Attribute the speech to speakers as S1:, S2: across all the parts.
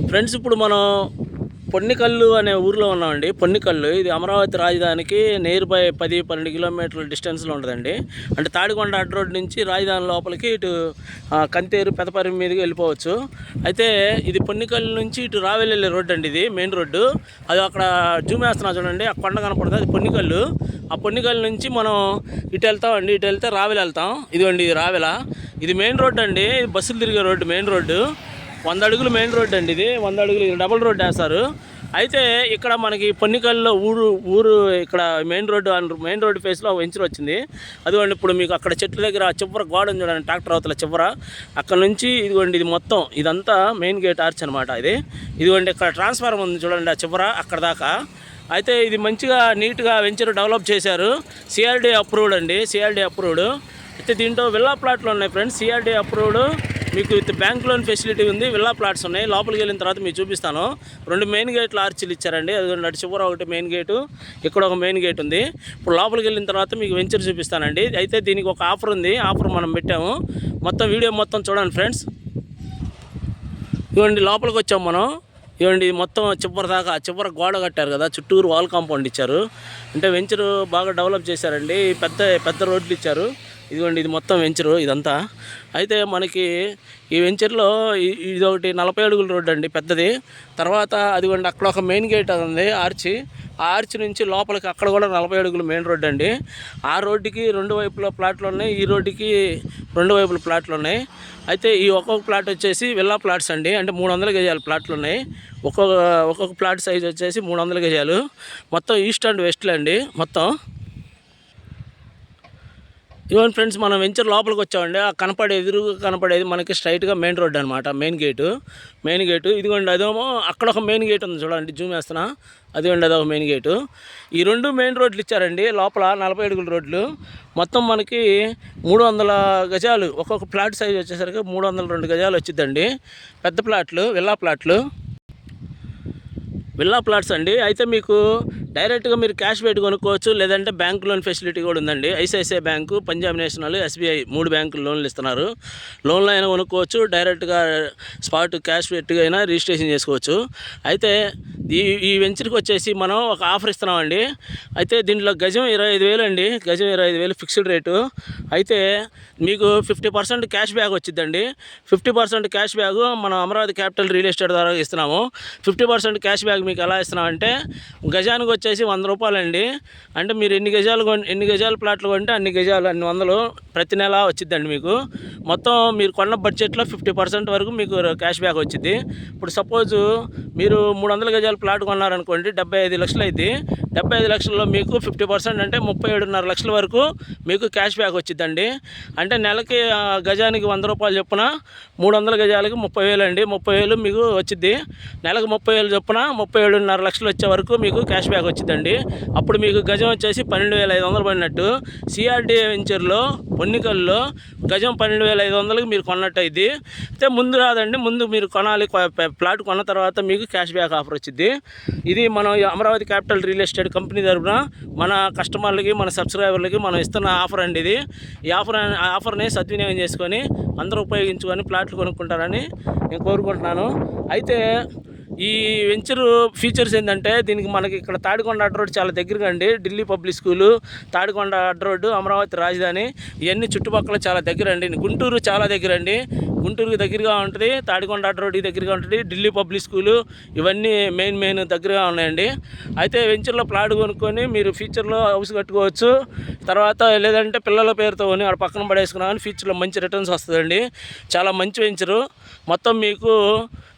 S1: Friends, ఇప్పుడు మనం పొన్నికల్లు అనే ఊరిలో ఉన్నామండి. పొన్నికల్లు ఇది అమరావతి రాజధానికి నియర్ బై 10-12 కిలోమీటర్ల డిస్టెన్స్లో ఉంటుందండి. అంటే తాడికొండ అడ్డ రోడ్ నుంచి రాజధాని లోపలికి ఇటు కంతేరు పెదపరి మీదుగా వెళ్ళిపోవచ్చు. అయితే ఇది పొన్నికల్లు నుంచి ఇటు రావెల్లి రోడ్డు అండి. ఇది మెయిన్ రోడ్డు. అది అక్కడ జూమ్ వేస్తున్నా చూడండి, ఆ కొండ కనపడుతుంది, అది పొన్నికల్లు. ఆ పొన్నికల్లు నుంచి మనం ఇటు వెళ్తామండి. ఇటు వెళ్తే రావెల వెళ్తాం. ఇదిగోండి, ఇది రావెల. ఇది మెయిన్ రోడ్డు అండి, బస్సులు తిరిగే రోడ్డు, మెయిన్ రోడ్డు. 100 అడుగులు మెయిన్ రోడ్డు అండి. ఇది 100 అడుగులు డబుల్ రోడ్డు వేస్తారు. అయితే ఇక్కడ మనకి పొన్నికల్లో ఊరు ఇక్కడ మెయిన్ రోడ్డు ఫేస్లో వెంచర్ వచ్చింది. అదిగోండి, ఇప్పుడు మీకు అక్కడ చెట్ల దగ్గర చివర గోడ ఉంది చూడండి, ట్రాక్టర్ అవతల చివర, అక్కడ నుంచి ఇదిగోండి, ఇది మొత్తం ఇదంతా మెయిన్ గేట్ ఆర్చ్ అనమాట. ఇదిగోండి, ఇక్కడ ట్రాన్స్ఫార్మర్ ఉంది చూడండి, ఆ చివర అక్కడ దాకా. అయితే ఇది మంచిగా నీట్గా వెంచర్ డెవలప్ చేశారు. సిఆర్డీ అప్రూవ్డ్ అండి, సిఆర్డీ అప్రూవ్డ్. అయితే దీంట్లో విల్లా ప్లాట్లు ఉన్నాయి ఫ్రెండ్స్. సిఆర్డీ అప్రూవ్డ్, మీకు విత్ బ్యాంక్ లోన్ ఫెసిలిటీ ఉంది. విల్లా ప్లాట్స్ ఉన్నాయి. లోపలికి వెళ్ళిన తర్వాత మీకు చూపిస్తాను. 2 మెయిన్ గేట్లు ఆర్చిలు ఇచ్చారండి. అది అటు చివర ఒకటి మెయిన్ గేటు, ఇక్కడ ఒక మెయిన్ గేట్ ఉంది. ఇప్పుడు లోపలికి వెళ్ళిన తర్వాత మీకు వెంచర్ చూపిస్తానండి. అయితే దీనికి ఒక ఆఫర్ ఉంది, ఆఫర్ మనం పెట్టాము. మొత్తం వీడియో మొత్తం చూడండి ఫ్రెండ్స్. ఇవ్వండి, లోపలికి వచ్చాము మనం. ఇవ్వండి, మొత్తం చివరి దాకా చివరి గోడ కట్టారు కదా, చుట్టూరు వాల్ కాంపౌండ్ ఇచ్చారు. అంటే వెంచరు బాగా డెవలప్ చేశారండి. పెద్ద రోడ్లు ఇచ్చారు. ఇదిగోండి, ఇది మొత్తం వెంచరు ఇదంతా. అయితే మనకి ఈ వెంచర్లో ఇది ఒకటి 40 అడుగుల రోడ్డు అండి, పెద్దది. తర్వాత అదిగోండి, అక్కడ ఒక మెయిన్ గేట్ ఉంది, ఆర్చి. ఆ ఆర్చ్ నుంచి లోపలికి అక్కడ కూడా 40 అడుగులు మెయిన్ రోడ్డు అండి. ఆ రోడ్డుకి 2 వైపుల ప్లాట్లు ఉన్నాయి, ఈ రోడ్డుకి 2 వైపుల ప్లాట్లు ఉన్నాయి. అయితే ఈ ఒక్కొక్క ప్లాట్ వచ్చేసి విల్లా ప్లాట్స్ అండి. అంటే 300 గజాల ప్లాట్లు ఉన్నాయి. ఒక్కొక్క ప్లాట్ సైజ్ వచ్చేసి 300 గజాలు. మొత్తం ఈస్ట్ అండ్ వెస్ట్లో అండి మొత్తం. ఇవన్నీ ఫ్రెండ్స్, మనం వెంచర్ లోపలికి వచ్చామండి. ఆ ఎదురుగా కనపడేది మనకి స్ట్రైట్గా మెయిన్ రోడ్ అనమాట, మెయిన్ గేటు. ఇదిగోండి, అదేమో అక్కడ ఒక మెయిన్ గేట్ ఉంది చూడండి, జూమ్ వేస్తున్నా, అదిగోండి, అదొక మెయిన్ గేటు. ఈ 2 మెయిన్ రోడ్లు ఇచ్చారండి లోపల, 40 అడుగుల రోడ్లు. మొత్తం మనకి 300 గజాలు. ఒక్కొక్క ప్లాట్ సైజ్ వచ్చేసరికి 302 గజాలు వచ్చిందండి. పెద్ద ప్లాట్లు, విల్లా ప్లాట్స్ అండి. అయితే మీకు డైరెక్ట్గా మీరు క్యాష్ పెట్టి కొనుక్కోవచ్చు, లేదంటే బ్యాంక్ లోన్ ఫెసిలిటీ కూడా ఉందండి. ICICI bank, Punjab national, SBI 3 బ్యాంకులు లోన్లు ఇస్తున్నారు. లోన్లో అయినా కొనుక్కోవచ్చు, డైరెక్ట్గా స్పాట్ క్యాష్ పెట్టి అయినా రిజిస్ట్రేషన్ చేసుకోవచ్చు. అయితే ఈ వెంచర్కి వచ్చేసి మనం ఒక ఆఫర్ ఇస్తున్నామండి. అయితే దీంట్లో గజం 25,000 అండి, గజం 25,000 ఫిక్స్డ్ రేటు. అయితే మీకు 50% క్యాష్ బ్యాక్ వచ్చిందండి. 50% క్యాష్ బ్యాక్ మనం అమరావతి క్యాపిటల్ రియల్ ఎస్టేట్ ద్వారా ఇస్తున్నాము. 50% క్యాష్ బ్యాక్ మీకు ఎలా ఇస్తున్నామంటే, గజానికి వచ్చేసి 100 రూపాయలు అండి. అంటే మీరు ఎన్ని గజాల ప్లాట్లు కొంటే అన్ని గజాలు, అన్ని 100 ప్రతి నెల వచ్చిద్దండి మీకు. మొత్తం మీరు కొన్న బడ్జెట్లో 50% వరకు మీకు క్యాష్ బ్యాక్ వచ్చింది. ఇప్పుడు సపోజు మీరు 300 గజాల ప్లాట్ కొన్నారనుకోండి, 75 లక్షలు అయింది. 75 లక్షల్లో మీకు 50% అంటే 37.5 లక్షల వరకు మీకు క్యాష్ బ్యాక్ వచ్చిందండి. అంటే నెలకి గజానికి 100 రూపాయలు చొప్పున 300 గజాలకి 30,000 అండి. 30,000 మీకు వచ్చింది. నెలకు 30,000 చొప్పున 37.5 లక్షలు వచ్చే వరకు మీకు క్యాష్ బ్యాక్ వచ్చిందండి. అప్పుడు మీకు గజం వచ్చేసి 12,500 పడినట్టు. సిఆర్డీ వెంచర్లో పొన్నికల్లో గజం 12,500కి మీరు కొన్నట్టు అయింది. అయితే ముందు రాదండి, ముందు మీరు కొనాలి. ప్లాట్ కొన్న తర్వాత మీకు క్యాష్ బ్యాక్ ఆఫర్ వచ్చింది. ఇది మనం Amaravati capital real estate company తరఫున మన కస్టమర్లకి, మన సబ్స్క్రైబర్లకి మనం ఇస్తున్న ఆఫర్ అండి ఇది. ఈ ఆఫర్ని సద్వినియోగం చేసుకొని అందరూ ఉపయోగించుకొని ప్లాట్లు కొనుక్కుంటారని నేను కోరుకుంటున్నాను. అయితే ఈ వెంచర్ ఫీచర్స్ ఏంటంటే, దీనికి మనకి ఇక్కడ తాడికొండ అడ్డ రోడ్ చాలా దగ్గరగా అండి. ఢిల్లీ పబ్లిక్ స్కూలు, తాడికొండ అడ్డ రోడ్డు, అమరావతి రాజధాని ఇవన్నీ చుట్టుపక్కల చాలా దగ్గర అండి. గుంటూరు చాలా దగ్గర అండి, గుంటూరుకి దగ్గరగా ఉంటుంది. తాడికొండ అడ్డ రోడ్డుకి దగ్గరగా ఉంటుంది. ఢిల్లీ పబ్లిక్ స్కూలు ఇవన్నీ మెయిన్ దగ్గరగా ఉన్నాయండి. అయితే వెంచర్లో ప్లాట్ కొనుక్కొని మీరు ఫ్యూచర్లో హౌస్ కట్టుకోవచ్చు. తర్వాత లేదంటే పిల్లల పేరుతో కొని అక్కడ పక్కన పడేసుకున్నామని ఫ్యూచర్లో మంచి రిటర్న్స్ వస్తుందండి. చాలా మంచి వెంచరు. మొత్తం మీకు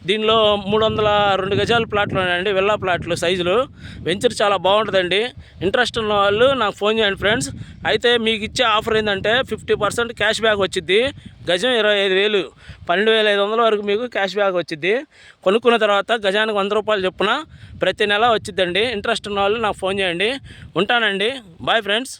S1: దీనిలో 302 గజాల ప్లాట్లు ఉన్నాయండి, విల్లా ప్లాట్లు సైజులు. వెంచర్ చాలా బాగుంటుందండి. ఇంట్రెస్ట్ ఉన్న వాళ్ళు నాకు ఫోన్ చేయండి ఫ్రెండ్స్. అయితే మీకు ఇచ్చే ఆఫర్ ఏంటంటే 50% క్యాష్ బ్యాక్ వచ్చింది. గజం 25,000, 12,500 వరకు మీకు క్యాష్ బ్యాక్ వచ్చింది. కొనుక్కున్న తర్వాత గజానికి 100 రూపాయలు చొప్పున ప్రతి నెల వచ్చిద్దండి. ఇంట్రెస్ట్ ఉన్న వాళ్ళు నాకు ఫోన్ చేయండి. ఉంటానండి, బాయ్ ఫ్రెండ్స్.